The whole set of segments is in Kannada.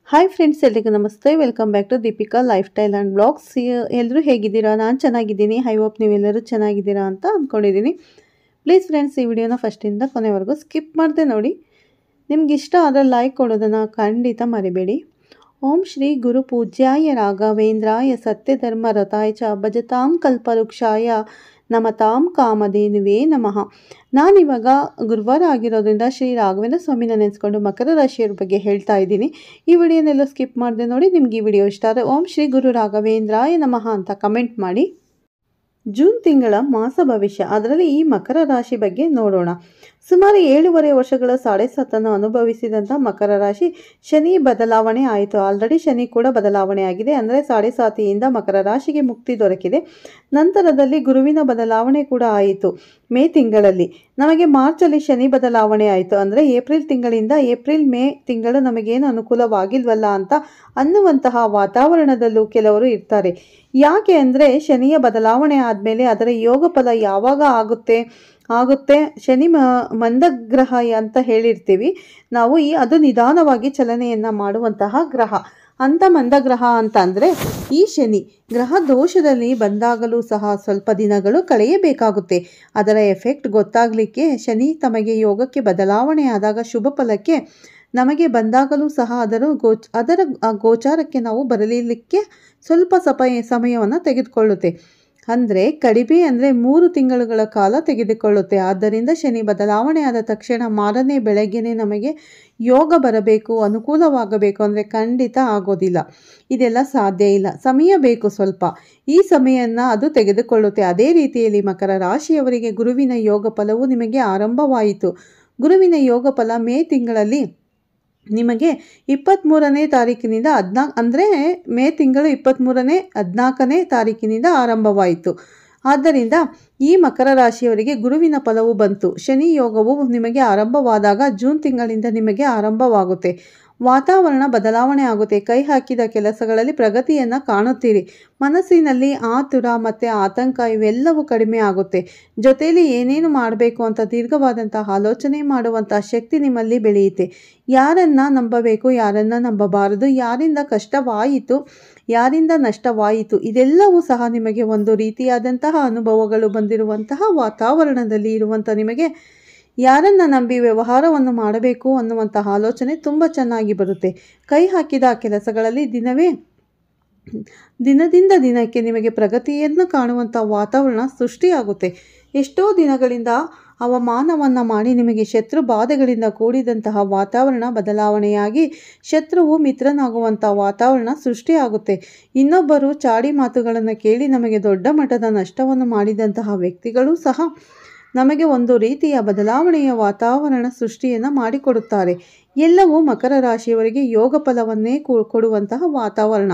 ಹಾಯ್ ಫ್ರೆಂಡ್ಸ್, ಎಲ್ರಿಗೂ ನಮಸ್ತೆ. Welcome back to Deepika lifestyle and blogs. ಎಲ್ಲರೂ ಹೇಗಿದ್ದೀರಾ? ನಾನು ಚೆನ್ನಾಗಿದ್ದೀನಿ. ಐ ಹೋಪ್ ನೀವೆಲ್ಲರೂ ಚೆನ್ನಾಗಿದ್ದೀರಾ ಅಂತ ಅಂದ್ಕೊಂಡಿದ್ದೀನಿ. ಪ್ಲೀಸ್ ಫ್ರೆಂಡ್ಸ್, ಈ ವಿಡಿಯೋನ ಫಸ್ಟಿಂದ ಕೊನೆವರೆಗೂ ಸ್ಕಿಪ್ ಮಾಡದೆ ನೋಡಿ. ನಿಮ್ಗೆ ಇಷ್ಟ ಆದರೆ ಲೈಕ್ ಕೊಡೋದನ್ನು ಖಂಡಿತ ಮರಿಬೇಡಿ. ಓಂ ಶ್ರೀ ಗುರು ಪೂಜ್ಯಾಯ ರಾಘವೇಂದ್ರಾಯ ಸತ್ಯಧರ್ಮ ರಥಾಯ ಚ ಭಜತಾಂ ಕಲ್ಪವೃಕ್ಷಾಯ ನಮತಾಂ ಕಾಮಧೇನುವೇ ನಮಃ. ನಾನಿವಾಗ ಗುರುವಾರ ಆಗಿರೋದ್ರಿಂದ ಶ್ರೀ ರಾಘವೇಂದ್ರ ಸ್ವಾಮಿನ ನೆನೆಸ್ಕೊಂಡು ಮಕರ ರಾಶಿಯವ್ರ ಬಗ್ಗೆ ಹೇಳ್ತಾ ಇದ್ದೀನಿ. ಈ ವಿಡಿಯೋನೆಲ್ಲ ಸ್ಕಿಪ್ ಮಾಡದೆ ನೋಡಿ. ನಿಮ್ಗೆ ಈ ವಿಡಿಯೋ ಇಷ್ಟ ಆದರೆ ಓಂ ಶ್ರೀ ಗುರು ರಾಘವೇಂದ್ರಾಯ ನಮಃ ಅಂತ ಕಮೆಂಟ್ ಮಾಡಿ. ಜೂನ್ ತಿಂಗಳ ಮಾಸ ಭವಿಷ್ಯ, ಅದರಲ್ಲಿ ಈ ಮಕರ ರಾಶಿ ಬಗ್ಗೆ ನೋಡೋಣ. ಸುಮಾರು 7.5 ವರ್ಷಗಳ 7.5 ಅನುಭವಿಸಿದಂಥ ಮಕರ ರಾಶಿ ಶನಿ ಬದಲಾವಣೆ ಆಯಿತು. ಆಲ್ರೆಡಿ ಶನಿ ಕೂಡ ಬದಲಾವಣೆ ಆಗಿದೆ. ಅಂದರೆ 7.5 ಮಕರ ರಾಶಿಗೆ ಮುಕ್ತಿ ದೊರಕಿದೆ. ನಂತರದಲ್ಲಿ ಗುರುವಿನ ಬದಲಾವಣೆ ಕೂಡ ಆಯಿತು. ಮೇ ತಿಂಗಳಲ್ಲಿ ನಮಗೆ ಮಾರ್ಚಲ್ಲಿ ಶನಿ ಬದಲಾವಣೆ ಆಯಿತು. ಅಂದರೆ ಏಪ್ರಿಲ್ ತಿಂಗಳಿಂದ ಮೇ ತಿಂಗಳು ನಮಗೇನು ಅನುಕೂಲವಾಗಿಲ್ವಲ್ಲ ಅಂತ ಅನ್ನುವಂತಹ ವಾತಾವರಣದಲ್ಲೂ ಕೆಲವರು ಇರ್ತಾರೆ. ಯಾಕೆ ಅಂದರೆ ಶನಿಯ ಬದಲಾವಣೆ ಆದಮೇಲೆ ಅದರ ಯೋಗ ಫಲ ಯಾವಾಗ ಆಗುತ್ತೆ ಶನಿ ಮಂದಗ್ರಹ ಅಂತ ಹೇಳಿರ್ತೀವಿ ನಾವು. ಅದು ನಿಧಾನವಾಗಿ ಚಲನೆಯನ್ನು ಮಾಡುವಂತಹ ಗ್ರಹ. ಅಂಥ ಮಂದಗ್ರಹ ಅಂತ ಅಂದರೆ ಈ ಶನಿ ಗ್ರಹ ದೋಷದಲ್ಲಿ ಬಂದಾಗಲೂ ಸಹ ಸ್ವಲ್ಪ ದಿನಗಳು ಕಳೆಯಬೇಕಾಗುತ್ತೆ. ಅದರ ಎಫೆಕ್ಟ್ ಗೊತ್ತಾಗಲಿಕ್ಕೆ ಶನಿ ತಮಗೆ ಯೋಗಕ್ಕೆ ಬದಲಾವಣೆ ಆದಾಗ ಶುಭ ಫಲಕ್ಕೆ ನಮಗೆ ಬಂದಾಗಲೂ ಸಹ ಅದರ ಗೋಚಾರಕ್ಕೆ ನಾವು ಬರಲಿಕ್ಕೆ ಸ್ವಲ್ಪ ಸಮಯವನ್ನು ತೆಗೆದುಕೊಳ್ಳುತ್ತೆ. ಅಂದರೆ ಕಡಿಮೆ ಅಂದರೆ 3 ತಿಂಗಳುಗಳ ಕಾಲ ತೆಗೆದುಕೊಳ್ಳುತ್ತೆ. ಆದ್ದರಿಂದ ಶನಿ ಬದಲಾವಣೆ ಆದ ತಕ್ಷಣ ಮಾರನೇ ಬೆಳಗ್ಗೆನೇ ನಮಗೆ ಯೋಗ ಬರಬೇಕು, ಅನುಕೂಲವಾಗಬೇಕು ಅಂದರೆ ಖಂಡಿತ ಆಗೋದಿಲ್ಲ. ಇದೆಲ್ಲ ಸಾಧ್ಯ ಇಲ್ಲ. ಸಮಯ ಬೇಕು ಸ್ವಲ್ಪ. ಈ ಸಮಯವನ್ನು ಅದು ತೆಗೆದುಕೊಳ್ಳುತ್ತೆ. ಅದೇ ರೀತಿಯಲ್ಲಿ ಮಕರ ರಾಶಿಯವರಿಗೆ ಗುರುವಿನ ಯೋಗ ಫಲವು ನಿಮಗೆ ಆರಂಭವಾಯಿತು. ಗುರುವಿನ ಯೋಗ ಫಲ ಮೇ ತಿಂಗಳಲ್ಲಿ ನಿಮಗೆ 23ನೇ ತಾರೀಕಿನಿಂದ ಅಂದರೆ ಮೇ ತಿಂಗಳು 14ನೇ ತಾರೀಕಿನಿಂದ ಆರಂಭವಾಯಿತು. ಆದ್ದರಿಂದ ಈ ಮಕರ ರಾಶಿಯವರಿಗೆ ಗುರುವಿನ ಫಲವು ಬಂತು. ಶನಿ ಯೋಗವು ನಿಮಗೆ ಆರಂಭವಾದಾಗ ಜೂನ್ ತಿಂಗಳಿಂದ ನಿಮಗೆ ಆರಂಭವಾಗುತ್ತೆ. ವಾತಾವರಣ ಬದಲಾವಣೆ ಆಗುತ್ತೆ. ಕೈ ಹಾಕಿದ ಕೆಲಸಗಳಲ್ಲಿ ಪ್ರಗತಿಯನ್ನು ಕಾಣುತ್ತೀರಿ. ಮನಸ್ಸಿನಲ್ಲಿ ಆತುರ ಮತ್ತು ಆತಂಕ ಇವೆಲ್ಲವೂ ಕಡಿಮೆ ಆಗುತ್ತೆ. ಜೊತೆಯಲ್ಲಿ ಏನೇನು ಮಾಡಬೇಕು ಅಂತ ದೀರ್ಘವಾದಂಥ ಆಲೋಚನೆ ಮಾಡುವಂಥ ಶಕ್ತಿ ನಿಮ್ಮಲ್ಲಿ ಬೆಳೆಯುತ್ತೆ. ಯಾರನ್ನ ನಂಬಬೇಕು, ಯಾರನ್ನ ನಂಬಬಾರದು, ಯಾರಿಂದ ಕಷ್ಟವಾಯಿತು, ಯಾರಿಂದ ನಷ್ಟವಾಯಿತು, ಇದೆಲ್ಲವೂ ಸಹ ನಿಮಗೆ ಒಂದು ರೀತಿಯಾದಂತಹ ಅನುಭವಗಳು ಬಂದಿರುವಂತಹ ವಾತಾವರಣದಲ್ಲಿ ಇರುವಂಥ ನಿಮಗೆ ಯಾರನ್ನ ನಂಬಿ ವ್ಯವಹಾರವನ್ನು ಮಾಡಬೇಕು ಅನ್ನುವಂತಹ ಆಲೋಚನೆ ತುಂಬ ಚೆನ್ನಾಗಿ ಬರುತ್ತೆ. ಕೈ ಹಾಕಿದ ಕೆಲಸಗಳಲ್ಲಿ ದಿನದಿಂದ ದಿನಕ್ಕೆ ನಿಮಗೆ ಪ್ರಗತಿಯನ್ನು ಕಾಣುವಂಥ ವಾತಾವರಣ ಸೃಷ್ಟಿಯಾಗುತ್ತೆ. ಎಷ್ಟೋ ದಿನಗಳಿಂದ ಅವಮಾನವನ್ನು ಮಾಡಿ ನಿಮಗೆ ಶತ್ರು ಬಾಧೆಗಳಿಂದ ಕೂಡಿದಂತಹ ವಾತಾವರಣ ಬದಲಾವಣೆಯಾಗಿ ಶತ್ರುವು ಮಿತ್ರನಾಗುವಂಥ ವಾತಾವರಣ ಸೃಷ್ಟಿಯಾಗುತ್ತೆ. ಇನ್ನೊಬ್ಬರು ಚಾಡಿ ಮಾತುಗಳನ್ನು ಕೇಳಿ ನಮಗೆ ದೊಡ್ಡ ಮಟ್ಟದ ನಷ್ಟವನ್ನು ಮಾಡಿದಂತಹ ವ್ಯಕ್ತಿಗಳು ಸಹ ನಮಗೆ ಒಂದು ರೀತಿಯ ಬದಲಾವಣೆಯ ವಾತಾವರಣ ಸೃಷ್ಟಿಯನ್ನು ಮಾಡಿಕೊಡುತ್ತಾರೆ. ಎಲ್ಲವೂ ಮಕರ ರಾಶಿಯವರಿಗೆ ಯೋಗ ಫಲವನ್ನೇ ಕೊಡುವಂತಹ ವಾತಾವರಣ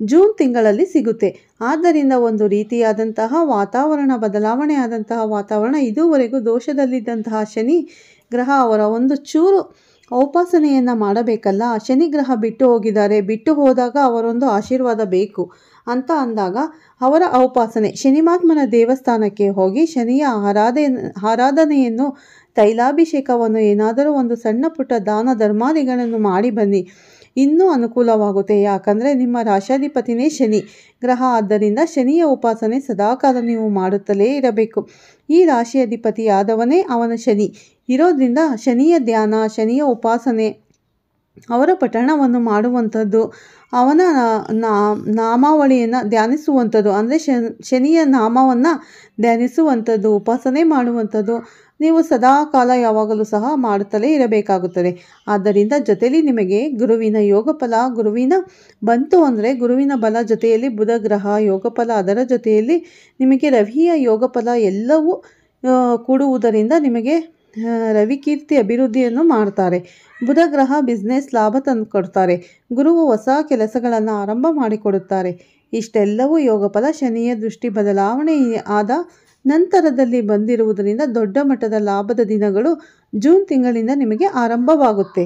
ಜೂನ್ ತಿಂಗಳಲ್ಲಿ ಸಿಗುತ್ತೆ. ಆದ್ದರಿಂದ ಒಂದು ರೀತಿಯಾದಂತಹ ವಾತಾವರಣ ಬದಲಾವಣೆ ಆದಂತಹ ವಾತಾವರಣ. ಇದುವರೆಗೂ ದೋಷದಲ್ಲಿದ್ದಂತಹ ಶನಿ ಗ್ರಹ ಅವರ ಒಂದು ಚೂರು ಉಪಾಸನೆಯನ್ನು ಮಾಡಬೇಕಲ್ಲ. ಶನಿ ಗ್ರಹ ಬಿಟ್ಟು ಹೋಗಿದ್ದಾರೆ. ಬಿಟ್ಟು ಹೋದಾಗ ಅವರೊಂದು ಆಶೀರ್ವಾದ ಬೇಕು ಅಂತ ಅಂದಾಗ ಅವರ ಉಪಾಸನೆ ಶನಿಮಾತ್ಮನ ದೇವಸ್ಥಾನಕ್ಕೆ ಹೋಗಿ ಶನಿಯ ಆರಾಧನೆಯನ್ನು, ತೈಲಾಭಿಷೇಕವನ್ನು, ಏನಾದರೂ ಒಂದು ಸಣ್ಣ ಪುಟ್ಟ ದಾನ ಧರ್ಮಾದಿಗಳನ್ನು ಮಾಡಿ ಬನ್ನಿ. ಇನ್ನೂ ಅನುಕೂಲವಾಗುತ್ತೆ. ಯಾಕಂದರೆ ನಿಮ್ಮ ರಾಶಾಧಿಪತಿನೇ ಶನಿ ಗ್ರಹ. ಆದ್ದರಿಂದ ಶನಿಯ ಉಪಾಸನೆ ಸದಾಕಾಲ ನೀವು ಮಾಡುತ್ತಲೇ ಇರಬೇಕು. ಈ ರಾಶಿ ಅಧಿಪತಿಯಾದವನೇ ಅವನ ಶನಿ ಇರೋದ್ರಿಂದ ಶನಿಯ ಧ್ಯಾನ, ಶನಿಯ ಉಪಾಸನೆ, ಅವರ ಪಠಣವನ್ನು ಮಾಡುವಂಥದ್ದು, ಅವನ ನಾಮಾವಳಿಯನ್ನು ಧ್ಯಾನಿಸುವಂಥದ್ದು, ಅಂದರೆ ಶನಿಯ ನಾಮವನ್ನು ಧ್ಯಾನಿಸುವಂಥದ್ದು, ಉಪಾಸನೆ ಮಾಡುವಂಥದ್ದು ನೀವು ಸದಾ ಕಾಲ ಯಾವಾಗಲೂ ಸಹ ಮಾಡುತ್ತಲೇ ಇರಬೇಕಾಗುತ್ತದೆ. ಆದ್ದರಿಂದ ಜೊತೆಯಲ್ಲಿ ನಿಮಗೆ ಗುರುವಿನ ಯೋಗ ಫಲ ಗುರುವಿನ ಬಂತು ಅಂದರೆ ಗುರುವಿನ ಬಲ ಜೊತೆಯಲ್ಲಿ ಬುಧ ಗ್ರಹ ಯೋಗ ಫಲ, ಅದರ ಜೊತೆಯಲ್ಲಿ ನಿಮಗೆ ರವಿಯ ಯೋಗ ಫಲ ಎಲ್ಲವೂ ಕೂಡುವುದರಿಂದ ನಿಮಗೆ ರವಿಕೀರ್ತಿ ಅಭಿವೃದ್ಧಿಯನ್ನು ಮಾಡ್ತಾರೆ. ಬುಧ ಗ್ರಹ ಬಿಸ್ನೆಸ್ ಲಾಭ ತಂದು ಕೊಡ್ತಾರೆ. ಗುರುವು ಹೊಸ ಕೆಲಸಗಳನ್ನು ಆರಂಭ ಮಾಡಿಕೊಡುತ್ತಾರೆ. ಇಷ್ಟೆಲ್ಲವೂ ಯೋಗ ಫಲ ಶನಿಯ ದೃಷ್ಟಿ ಬದಲಾವಣೆ ಆದ ನಂತರದಲ್ಲಿ ಬಂದಿರುವುದರಿಂದ ದೊಡ್ಡ ಮಟ್ಟದ ಲಾಭದ ದಿನಗಳು ಜೂನ್ ತಿಂಗಳಿಂದ ನಿಮಗೆ ಆರಂಭವಾಗುತ್ತೆ.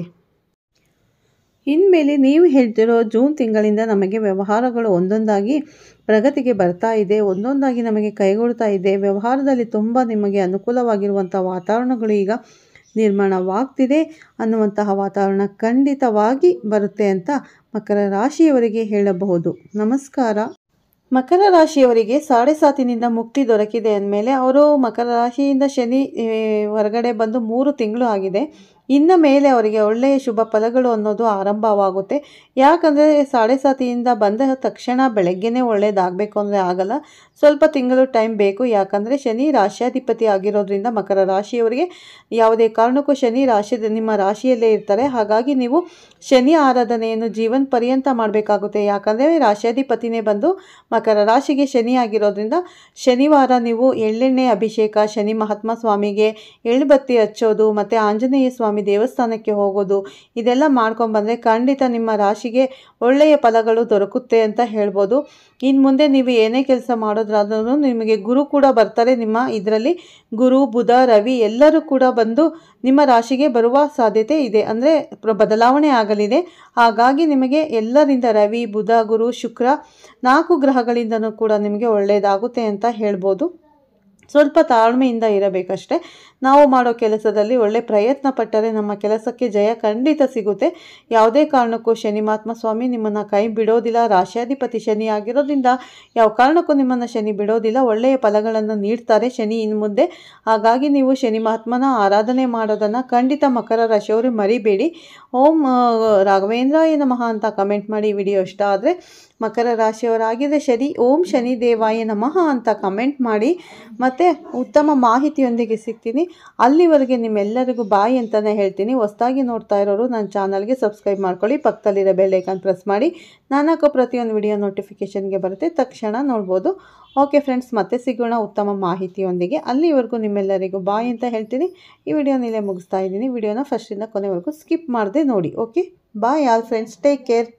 ಇನ್ಮೇಲೆ ನೀವು ಹೇಳ್ತಿರೋ ಜೂನ್ ತಿಂಗಳಿಂದ ನಮಗೆ ವ್ಯವಹಾರಗಳು ಒಂದೊಂದಾಗಿ ಪ್ರಗತಿಗೆ ಬರ್ತಾ ಇದೆ, ಒಂದೊಂದಾಗಿ ನಮಗೆ ಕೈಗೂಡ್ತಾ ಇದೆ. ವ್ಯವಹಾರದಲ್ಲಿ ತುಂಬ ನಿಮಗೆ ಅನುಕೂಲವಾಗಿರುವಂಥ ವಾತಾವರಣಗಳು ಈಗ ನಿರ್ಮಾಣವಾಗ್ತಿದೆ ಅನ್ನುವಂತಹ ವಾತಾವರಣ ಖಂಡಿತವಾಗಿ ಬರುತ್ತೆ ಅಂತ ಮಕರ ರಾಶಿಯವರಿಗೆ ಹೇಳಬಹುದು. ನಮಸ್ಕಾರ. ಮಕರ ರಾಶಿಯವರಿಗೆ 7.5 ಮುಕ್ತಿ ದೊರಕಿದೆ ಅಂದಮೇಲೆ ಅವರು ಮಕರ ರಾಶಿಯಿಂದ ಶನಿ ಹೊರಗಡೆ ಬಂದು 3 ತಿಂಗಳು ಆಗಿದೆ. ಇನ್ನು ಮೇಲೆ ಅವರಿಗೆ ಒಳ್ಳೆಯ ಶುಭ ಫಲಗಳು ಅನ್ನೋದು ಆರಂಭವಾಗುತ್ತೆ. ಯಾಕಂದರೆ 7.5 ಬಂದ ತಕ್ಷಣ ಬೆಳಗ್ಗೆನೇ ಒಳ್ಳೆಯದಾಗಬೇಕು ಅಂದರೆ ಆಗಲ್ಲ, ಸ್ವಲ್ಪ ತಿಂಗಳು ಟೈಮ್ ಬೇಕು. ಯಾಕಂದರೆ ಶನಿ ರಾಶ್ಯಾಧಿಪತಿ ಆಗಿರೋದ್ರಿಂದ ಮಕರ ರಾಶಿಯವರಿಗೆ ಯಾವುದೇ ಕಾರಣಕ್ಕೂ ಶನಿ ನಿಮ್ಮ ರಾಶಿಯಲ್ಲೇ ಇರ್ತಾರೆ. ಹಾಗಾಗಿ ನೀವು ಶನಿ ಆರಾಧನೆಯನ್ನು ಜೀವನ ಪರ್ಯಂತ ಮಾಡಬೇಕಾಗುತ್ತೆ. ಯಾಕಂದರೆ ರಾಶ್ಯಾಧಿಪತಿನೇ ಬಂದು ಮಕರ ರಾಶಿಗೆ ಶನಿ ಆಗಿರೋದ್ರಿಂದ ಶನಿವಾರ ನೀವು ಎಳ್ಳೆಣ್ಣೆ ಅಭಿಷೇಕ, ಶನಿ ಮಹಾತ್ಮ ಸ್ವಾಮಿಗೆ ಎಳ್ಳುಬತ್ತಿ ಹಚ್ಚೋದು ಮತ್ತು ಆಂಜನೇಯ ಸ್ವಾಮಿ ದೇವಸ್ಥಾನಕ್ಕೆ ಹೋಗೋದು, ಇದೆಲ್ಲ ಮಾಡ್ಕೊಂಡ್ಬಂದರೆ ಖಂಡಿತ ನಿಮ್ಮ ರಾಶಿಗೆ ಒಳ್ಳೆಯ ಫಲಗಳು ದೊರಕುತ್ತೆ ಅಂತ ಹೇಳ್ಬೋದು. ಇನ್ನು ಮುಂದೆ ನೀವು ಏನೇ ಕೆಲಸ ಮಾಡೋದ್ರಾದ್ರೂ ನಿಮಗೆ ಗುರು ಕೂಡ ಬರ್ತಾರೆ. ನಿಮ್ಮ ಇದರಲ್ಲಿ ಗುರು, ಬುಧ, ರವಿ ಎಲ್ಲರೂ ಕೂಡ ಬಂದು ನಿಮ್ಮ ರಾಶಿಗೆ ಬರುವ ಸಾಧ್ಯತೆ ಇದೆ, ಅಂದರೆ ಬದಲಾವಣೆ ಆಗಲಿದೆ. ಹಾಗಾಗಿ ನಿಮಗೆ ಎಲ್ಲರಿಂದ ರವಿ, ಬುಧ, ಗುರು, ಶುಕ್ರ 4 ಗ್ರಹಗಳಿಂದನೂ ಕೂಡ ನಿಮಗೆ ಒಳ್ಳೆಯದಾಗುತ್ತೆ ಅಂತ ಹೇಳ್ಬೋದು. ಸ್ವಲ್ಪ ತಾಳ್ಮೆಯಿಂದ ಇರಬೇಕಷ್ಟೆ. ನಾವು ಮಾಡೋ ಕೆಲಸದಲ್ಲಿ ಒಳ್ಳೆ ಪ್ರಯತ್ನ ಪಟ್ಟರೆ ನಮ್ಮ ಕೆಲಸಕ್ಕೆ ಜಯ ಖಂಡಿತ ಸಿಗುತ್ತೆ. ಯಾವುದೇ ಕಾರಣಕ್ಕೂ ಶನಿ ಮಹಾತ್ಮ ಸ್ವಾಮಿ ನಿಮ್ಮನ್ನು ಕೈ ಬಿಡೋದಿಲ್ಲ. ರಾಶ್ಯಾಧಿಪತಿ ಶನಿ ಆಗಿರೋದ್ರಿಂದ ಯಾವ ಕಾರಣಕ್ಕೂ ನಿಮ್ಮನ್ನು ಶನಿ ಬಿಡೋದಿಲ್ಲ, ಒಳ್ಳೆಯ ಫಲಗಳನ್ನು ನೀಡ್ತಾರೆ ಶನಿ ಇನ್ನು ಮುಂದೆ. ಹಾಗಾಗಿ ನೀವು ಶನಿ ಮಹಾತ್ಮನ ಆರಾಧನೆ ಮಾಡೋದನ್ನು ಖಂಡಿತ ಮಕರ ರಾಶಿಯವರು ಮರಿಬೇಡಿ. ಓಂ ರಾಘವೇಂದ್ರಾಯ ನಮಃ ಅಂತ ಕಮೆಂಟ್ ಮಾಡಿ. ವಿಡಿಯೋ ಇಷ್ಟ ಆದರೆ ಮಕರ ರಾಶಿಯವರಾಗಿದೆ ಶನಿ ಓಂ ಶನಿ ದೇವಾಯ ನಮಃ ಅಂತ ಕಮೆಂಟ್ ಮಾಡಿ. ಮತ್ತು ಉತ್ತಮ ಮಾಹಿತಿಯೊಂದಿಗೆ ಸಿಗ್ತೀನಿ. ಅಲ್ಲಿವರೆಗೆ ನಿಮ್ಮೆಲ್ಲರಿಗೂ ಬಾಯ್ ಅಂತಲೇ ಹೇಳ್ತೀನಿ. ಹೊಸದಾಗಿ ನೋಡ್ತಾ ಇರೋರು ನನ್ನ ಚಾನಲ್ಗೆ ಸಬ್ಸ್ಕ್ರೈಬ್ ಮಾಡ್ಕೊಳ್ಳಿ, ಪಕ್ಕದಲ್ಲಿರೋ ಬೆಲ್ ಐಕಾನ್ ಪ್ರೆಸ್ ಮಾಡಿ. ನಾನು ಹಾಕೋ ಪ್ರತಿಯೊಂದು ವಿಡಿಯೋ ನೋಟಿಫಿಕೇಷನ್ಗೆ ಬರುತ್ತೆ, ತಕ್ಷಣ ನೋಡ್ಬೋದು. ಓಕೆ ಫ್ರೆಂಡ್ಸ್, ಮತ್ತೆ ಸಿಗೋಣ ಉತ್ತಮ ಮಾಹಿತಿಯೊಂದಿಗೆ. ಅಲ್ಲಿವರೆಗೂ ನಿಮ್ಮೆಲ್ಲರಿಗೂ ಬಾಯ್ ಅಂತ ಹೇಳ್ತೀನಿ. ಈ ವಿಡಿಯೋನಲ್ಲೇ ಮುಗಿಸ್ತಾ ಇದ್ದೀನಿ. ವಿಡಿಯೋನ ಫಸ್ಟಿಂದ ಕೊನೆವರೆಗೂ ಸ್ಕಿಪ್ ಮಾಡದೆ ನೋಡಿ. Okay, bye all friends, take care.